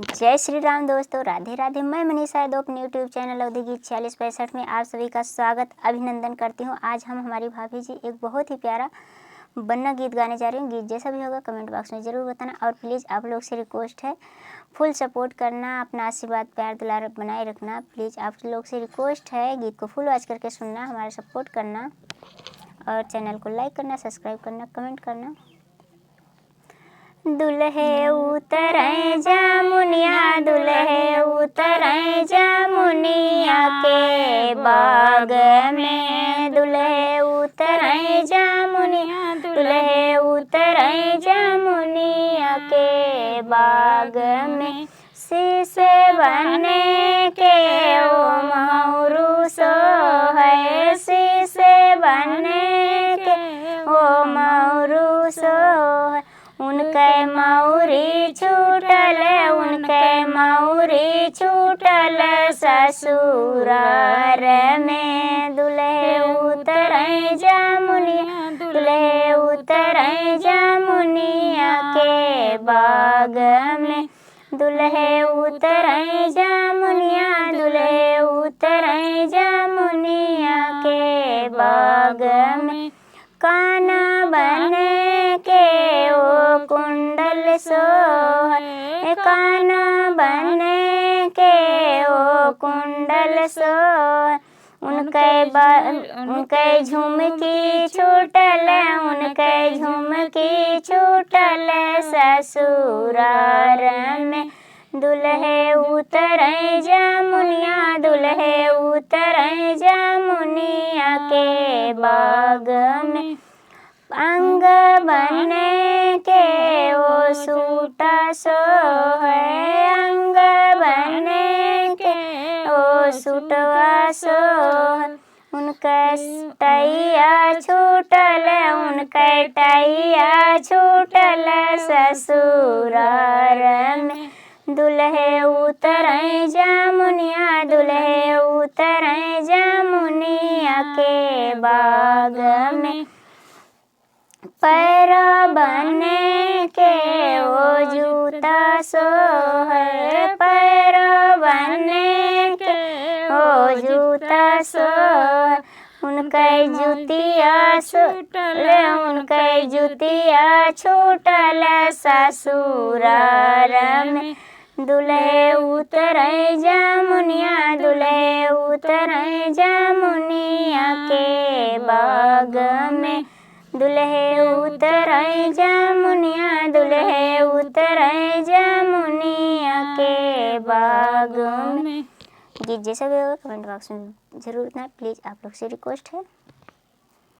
जय श्री राम दोस्तों, राधे राधे। मैं मनीषा यादव अपने यूट्यूब चैनल अवधि गीत 4665 में आप सभी का स्वागत अभिनंदन करती हूँ। आज हम हमारी भाभी जी एक बहुत ही प्यारा बन्ना गीत गाने जा रही हूँ। गीत जैसा भी होगा कमेंट बॉक्स में ज़रूर बताना और प्लीज़ आप लोग से रिक्वेस्ट है फुल सपोर्ट करना, अपना आशीर्वाद प्यार दुलार बनाए रखना। प्लीज़ आप लोग से रिक्वेस्ट है गीत को फुल वॉच करके सुनना, हमारा सपोर्ट करना और चैनल को लाइक करना, सब्सक्राइब करना, कमेंट करना। दुल्हे उतरे जामुनिया, दुल्हे उतरे जामुनिया के बाग में। दुल्हे उतरे जामुनिया, दुल्हे उतरे जामुनिया के बाग में। शीशे बने के ओ मौरू सो है, शीशे बने के ओ मौरू सो है। उनके मौरी छूटल, उनके मौरी छूटल ससुरार में। दुल्हे उतरे जामुनिया, दुल्हे उतरे जामुनिया के बाग में। दुल्हे उतरे जामुनिया, दुल्हे उतरे जामुनिया के बाग में। काना बने के ओ कुंडल सोहे, काना बने के ओ कुंडल सोहे। उनके झुमकी छूटल, उनके झुमकी छूटल ससुरार में। दुल्हे उतरे जामुनिया, दुल्हे उतरे जामुनिया के बाग में। अंग बने के ओ सूटा सो है, अंग बने के ओ सूटवा सो है। उनका टैया छूटल, उनका टैया छूटल ससुरार में। दुल्हे उतरे जामुनिया, दुल्हे उतरे जामुनिया के बाग में। पैर बने के ओ जूता सो है, पैर बने के ओ जूता सो है। उनके जुतिया छूटल, उनके जुतिया छूटल ससुरार में। दुल्हे उतरे जामुनिया, दुल्हे उतरे जामुनिया के बाग में। दुल्हे उतरे जामुनिया, दुल्हे उतरे जामुनिया के बाग में। गीत जैसा भी होगा कमेंट बॉक्स में ज़रूर बताना। प्लीज़ आप लोग से रिक्वेस्ट है।